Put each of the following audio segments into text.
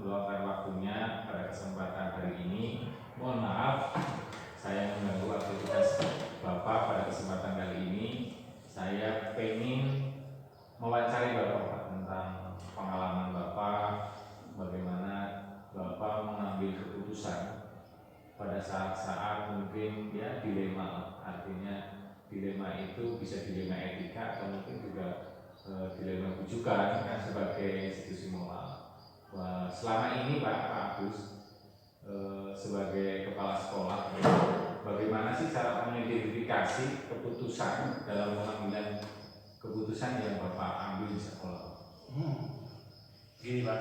meluangkan waktunya pada kesempatan hari ini. Mohon maaf saya mengganggu aktivitas Bapak pada kesempatan kali ini. Saya pengen mewawancari Bapak tentang pengalaman Bapak, bagaimana Bapak mengambil keputusan pada saat-saat mungkin ya dilema, artinya dilema itu bisa dilema etika atau mungkin juga dilema rujukan kan sebagai institusi moral. Selama ini Pak Agus sebagai kepala sekolah, bagaimana sih cara mengidentifikasi keputusan dalam pengambilan keputusan yang Bapak ambil di sekolah? Gini Pak,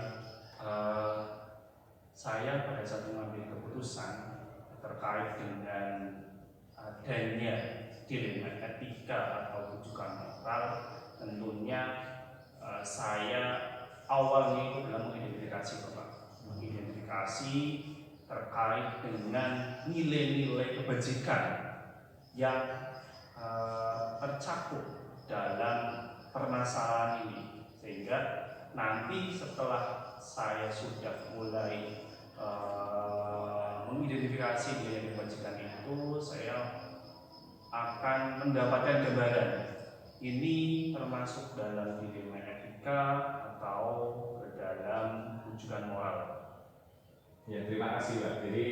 saya pada saat mengambil keputusan terkait dengan adanya dilema etika atau rujukan moral, tentunya saya awalnya itu adalah mengidentifikasi Bapak, mengidentifikasi terkait dengan nilai-nilai kebajikan yang tercakup dalam permasalahan ini, sehingga nanti setelah saya sudah mulai mengidentifikasi nilai kebajikan itu, saya akan mendapatkan gambaran ini termasuk dalam dilema etika atau ke dalam rujukan moral. Ya, terima kasih Pak. Jadi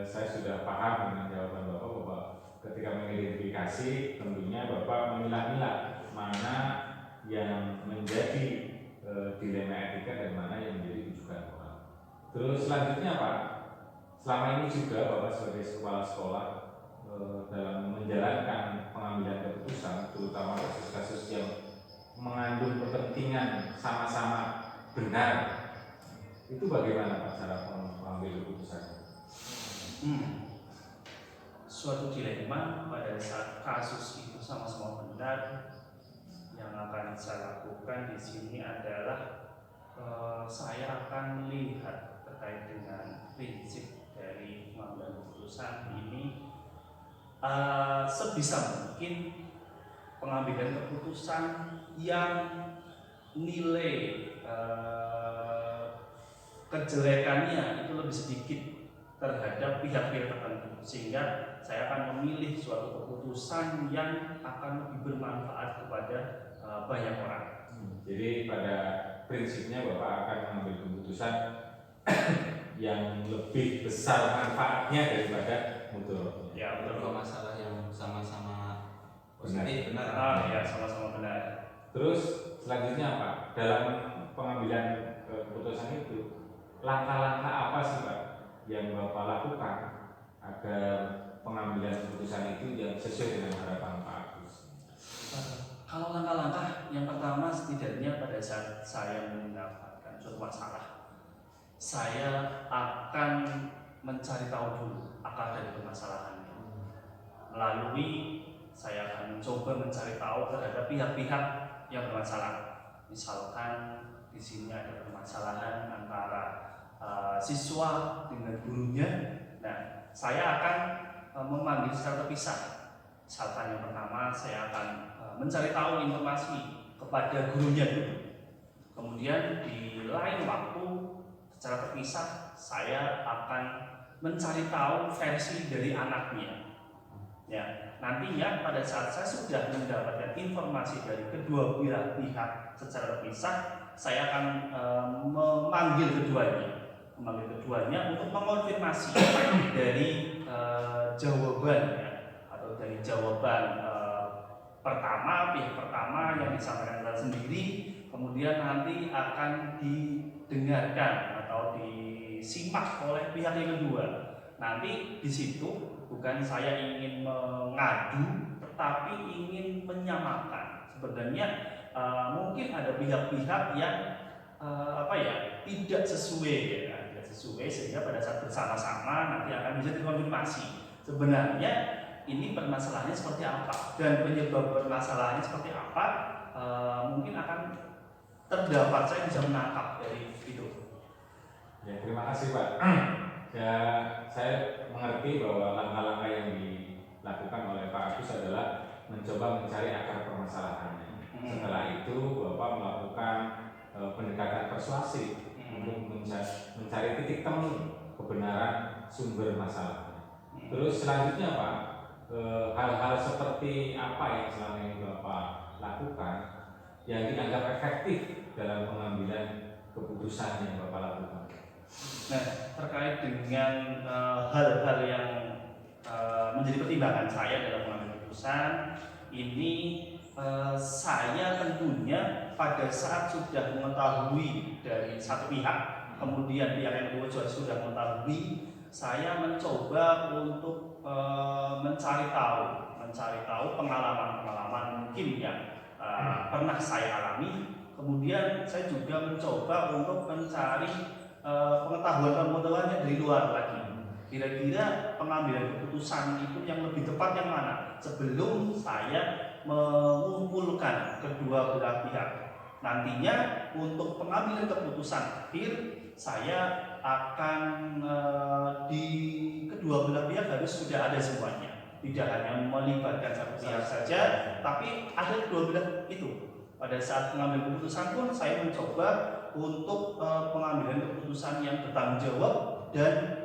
saya sudah paham dengan jawaban Bapak bahwa ketika mengidentifikasi tentunya Bapak memilah-milah mana yang menjadi dilema etika dan mana yang menjadi rujukan moral. Terus selanjutnya Pak, selama ini juga Bapak sebagai kepala sekolah dalam menjalankan pengambilan keputusan, terutama kasus-kasus yang mengandung kepentingan sama-sama benar, itu bagaimana Pak cara mengambil keputusan? Suatu dilema pada saat kasus itu sama-sama benar, yang akan saya lakukan di sini adalah saya akan lihat terkait dengan prinsip dari pengambilan keputusan ini. Sebisa mungkin pengambilan keputusan yang nilai kejelekannya itu lebih sedikit terhadap pihak-pihak tertentu, sehingga saya akan memilih suatu keputusan yang akan lebih bermanfaat kepada banyak orang. Jadi pada prinsipnya Bapak akan mengambil keputusan yang lebih besar manfaatnya daripada mudaratnya. Ya, betul. Kalau masalah yang sama-sama positif benar. Ya, sama-sama benar. Terus selanjutnya Pak, dalam pengambilan keputusan itu langkah-langkah apa sih Pak yang Bapak lakukan agar pengambilan keputusan itu yang sesuai dengan harapan Pak Agus? Kalau langkah-langkah, yang pertama setidaknya pada saat saya mendapatkan suatu masalah, saya akan mencari tahu dulu akar dari permasalahannya. Melalui saya akan mencoba mencari tahu terhadap pihak-pihak yang bermasalah. Misalkan di sini ada permasalahan antara siswa dengan gurunya. Nah, saya akan memanggil secara terpisah. Misalkan yang pertama saya akan mencari tahu informasi kepada gurunya dulu. Kemudian di lain waktu secara terpisah saya akan mencari tahu versi dari anaknya. Ya, nantinya pada saat saya sudah mendapatkan informasi dari kedua belah pihak secara terpisah, saya akan memanggil keduanya untuk mengonfirmasi dari jawaban ya, atau dari jawaban pertama, pihak pertama yang disampaikan saya sendiri, kemudian nanti akan didengarkan atau disimak oleh pihak yang kedua. Nanti di situ bukan saya ingin mengadu, tetapi ingin menyamakan. Sebenarnya mungkin ada pihak-pihak yang tidak sesuai, tidak sesuai, sehingga pada saat bersama-sama nanti akan bisa dikonfirmasi. Sebenarnya ini permasalahannya seperti apa dan penyebab permasalahannya seperti apa, mungkin akan terdapat, saya bisa menangkap dari itu. Ya, terima kasih Pak. Ya, saya mengerti bahwa langkah-langkah yang dilakukan oleh Pak Agus adalah mencoba mencari akar permasalahannya. Setelah itu Bapak melakukan pendekatan persuasif untuk mencari titik temu kebenaran sumber masalah. Terus selanjutnya Pak, hal-hal seperti apa yang selama ini Bapak lakukan yang dianggap efektif dalam pengambilan keputusan yang Bapak lakukan? Nah, terkait dengan hal-hal yang menjadi pertimbangan saya dalam mengambil keputusan ini, saya tentunya pada saat sudah mengetahui dari satu pihak, kemudian pihak yang kedua juga sudah mengetahui, saya mencoba untuk mencari tahu pengalaman-pengalaman mungkin yang pernah saya alami. Kemudian saya juga mencoba untuk mencari pengetahuan-pengetahuannya dari luar lagi. Kira-kira pengambilan keputusan itu yang lebih tepat yang mana sebelum saya mengumpulkan kedua belah pihak. Nantinya untuk pengambilan keputusan akhir saya akan di kedua belah pihak harus sudah ada semuanya, tidak hanya melibatkan satu pihak saja, tapi ada kedua belah itu. Pada saat mengambil keputusan pun saya mencoba untuk pengambilan keputusan yang bertanggung jawab dan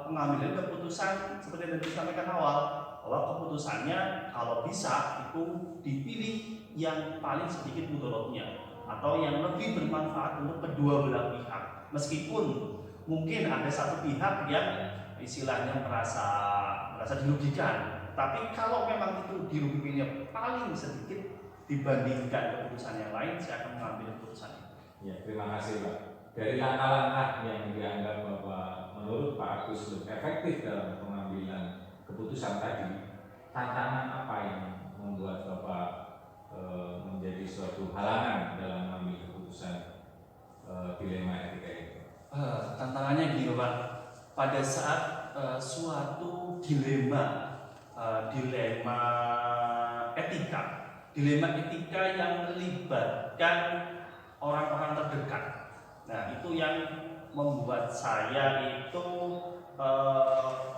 pengambilan keputusan seperti yang disampaikan awal, bahwa keputusannya kalau bisa itu dipilih yang paling sedikit mudorotnya atau yang lebih bermanfaat untuk kedua belah pihak. Meskipun mungkin ada satu pihak yang istilahnya merasa dirugikan, tapi kalau memang itu dirugikannya paling sedikit dibandingkan keputusan yang lain, saya akan mengambil keputusan itu. Ya, terima kasih Pak. Dari langkah-langkah yang dianggap bahwa menurut Pak Agus lebih efektif dalam pengambilan keputusan tadi, tantangan apa yang membuat Bapak menjadi suatu halangan dalam mengambil keputusan dilema etika itu? Tantangannya gini Pak, pada saat suatu dilema etika yang melibatkan orang-orang terdekat. Nah, itu yang membuat saya itu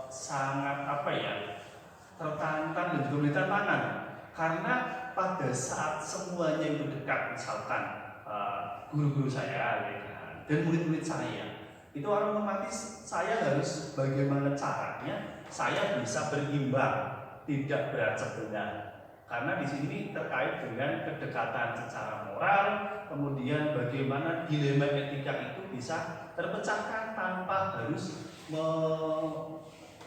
sangat tertantang dan juga beri tantangan, karena pada saat semuanya itu dekat, misalkan guru-guru saya dan murid-murid saya, itu otomatis saya harus bagaimana caranya saya bisa berimbang, tidak berat sebelah. Karena di sini terkait dengan kedekatan secara moral, kemudian bagaimana dilema etika itu bisa terpecahkan tanpa harus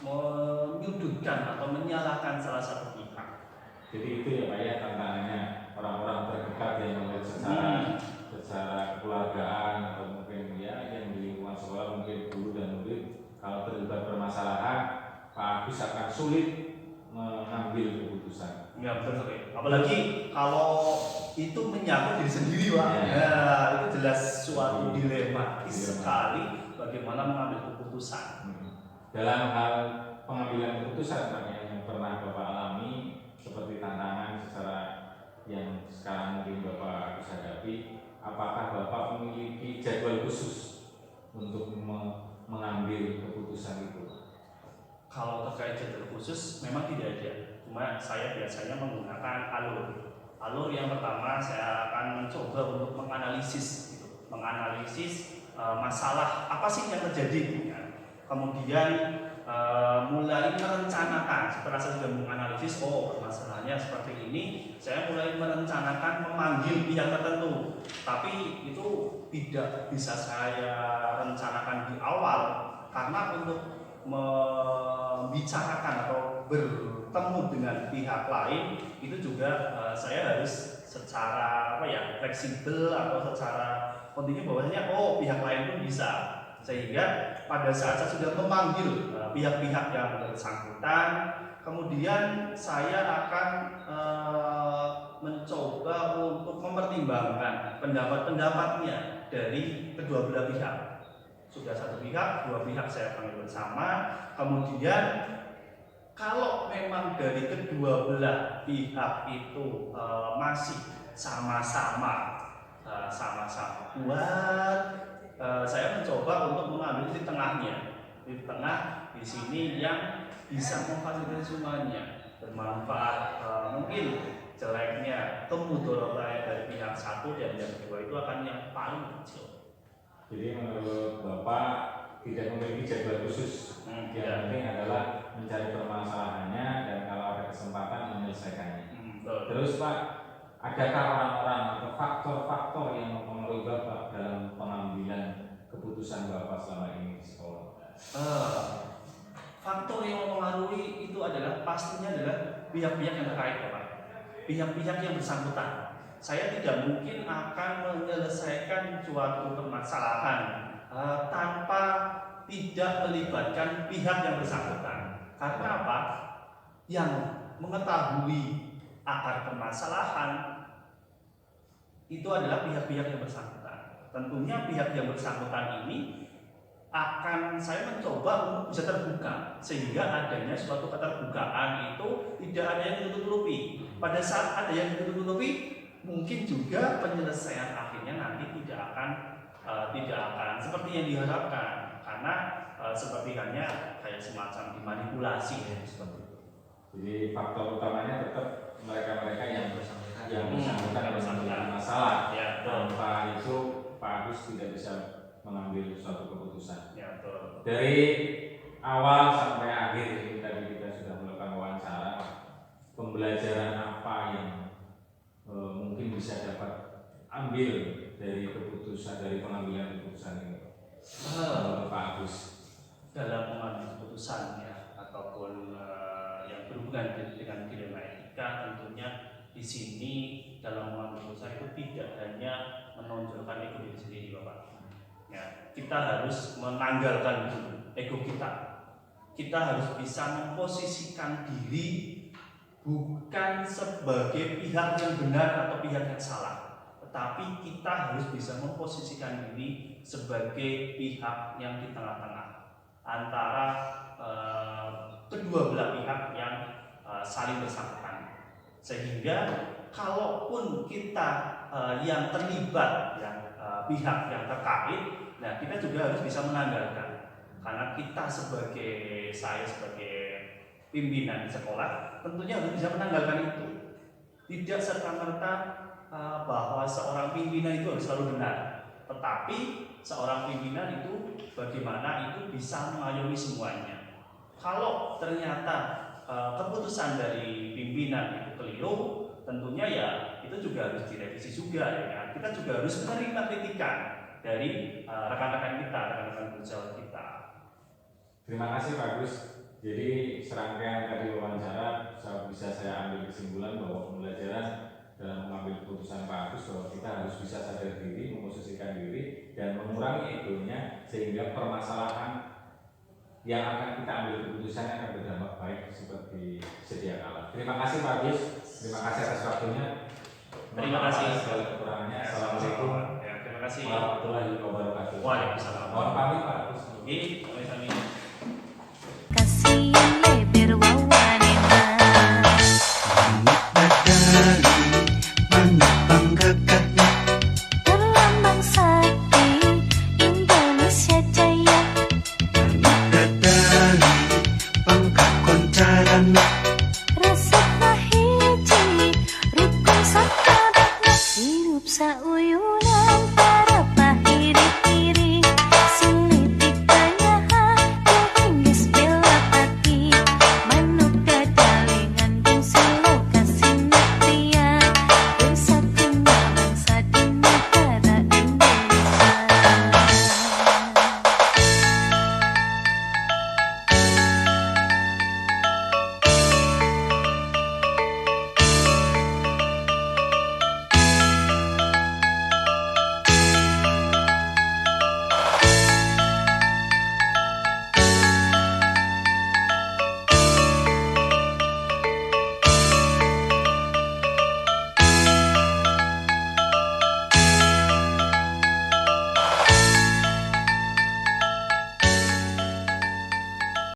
menyudutkan atau menyalahkan salah satu pihak. Jadi itu ya Pak ya tantangannya, orang-orang terdekat yang melihat secara keluargaan atau mungkin ya yang di lingkungan sekolah, mungkin guru dan murid, kalau terlibat permasalahan Pak Agus akan sulit mengambil keputusan. Ya betul sekali. Apalagi kalau itu menyangkut diri sendiri Pak. Ya, itu jelas suatu dilema sekali bagaimana mengambil keputusan. Dalam hal pengambilan keputusan Pak yang pernah Bapak alami, seperti tantangan secara yang sekarang mungkin Bapak bisa hadapi, apakah Bapak memiliki jadwal khusus untuk mengambil keputusan itu? Kalau terkait jadwal khusus memang tidak ada. Cuma saya biasanya menggunakan alur yang pertama saya akan mencoba untuk menganalisis masalah apa sih yang terjadi ya. Kemudian mulai merencanakan. Setelah saya sudah menganalisis, masalahnya seperti ini, saya mulai merencanakan memanggil pihak tertentu, tapi itu tidak bisa saya rencanakan di awal, karena untuk membicarakan atau bertemu dengan pihak lain itu juga saya harus secara fleksibel atau secara kontinu bahwasanya pihak lain pun bisa, sehingga pada saat saya sudah memanggil pihak-pihak yang bersangkutan, kemudian saya akan mencoba untuk mempertimbangkan pendapat-pendapatnya dari kedua belah pihak. Sudah satu pihak, dua pihak saya panggil bersama. Kemudian kalau memang dari kedua belah pihak itu masih sama-sama kuat, saya mencoba untuk mengambil di tengahnya. Di tengah di sini yang bisa memfasilitasi semuanya, bermanfaat. Mungkin jeleknya atau mudorotnya dari pihak satu dan yang kedua itu akan yang paling kecil. Jadi menurut Bapak tidak memiliki jadwal khusus. Yang penting adalah mencari permasalahannya dan kalau ada kesempatan menyelesaikannya. Terus Pak, adakah orang-orang atau faktor-faktor yang mempengaruhi Bapak dalam pengambilan keputusan Bapak selama ini di sekolah? Faktor yang mempengaruhi itu adalah pastinya adalah pihak-pihak yang terkait, Bapak. Pihak-pihak yang bersangkutan. Saya tidak mungkin akan menyelesaikan suatu permasalahan tanpa tidak melibatkan pihak yang bersangkutan. Karena apa? Yang mengetahui akar permasalahan itu adalah pihak-pihak yang bersangkutan. Tentunya pihak yang bersangkutan ini akan saya mencoba untuk bisa terbuka sehingga adanya suatu keterbukaan itu tidak ada yang ditutup-tutupi. Pada saat ada yang ditutup-tutupi, mungkin juga penyelesaian akhirnya nanti tidak akan seperti yang diharapkan karena seperti halnya kayak semacam dimanipulasi seperti itu. Jadi faktor utamanya tetap mereka-mereka yang bersangkutan dengan masalah. Ya, tanpa itu Pak Agus tidak bisa mengambil suatu keputusan. Ya, betul. Dari awal sampai akhir ini tadi kita sudah melakukan wawancara, pembelajaran apa yang mungkin bisa dapat ambil dari keputusan, dari pengambilan keputusan ini Pak Agus? Dalam mengambil keputusan ya ataupun yang berhubungan dengan dilema etika, tentunya di sini dalam mengambil keputusan itu tidak hanya menonjolkan ego diri sendiri, Bapak. Ya, kita harus menanggalkan ego kita. Kita harus bisa memposisikan diri bukan sebagai pihak yang benar atau pihak yang salah, tetapi kita harus bisa memposisikan diri sebagai pihak yang di tengah-tengah antara kedua belah pihak yang saling bersangkutan. Sehingga kalaupun kita yang terlibat pihak yang terkait, nah kita juga harus bisa menanggalkan. Karena kita saya sebagai pimpinan di sekolah tentunya harus bisa menanggalkan itu. Tidak serta-merta bahwa seorang pimpinan itu harus selalu benar, tetapi seorang pimpinan itu bagaimana itu bisa mengayomi semuanya. Kalau ternyata keputusan dari pimpinan itu keliru, tentunya ya itu juga harus direvisi juga ya. Kita juga harus menerima kritikan dari rekan-rekan kita, rekan-rekan berjauh kita. Terima kasih Pak Agus. Jadi serangkaian tadi wawancara bisa saya ambil kesimpulan bahwa pembelajaran dalam mengambil keputusan Pak Agus bahwa kita harus bisa sadar diri, memposisikan diri dan mengurangi egonya sehingga permasalahan yang akan kita ambil keputusan akan berdampak baik seperti sedia kala. Terima kasih Pak Agus. Terima kasih atas waktunya. Terima kasih segala kekurangannya. Assalamualaikum. Ya, terima kasih. Warahmatullahi wabarakatuh. Waalaikumsalam. Mohon pamit Pak Agus. Kami kasih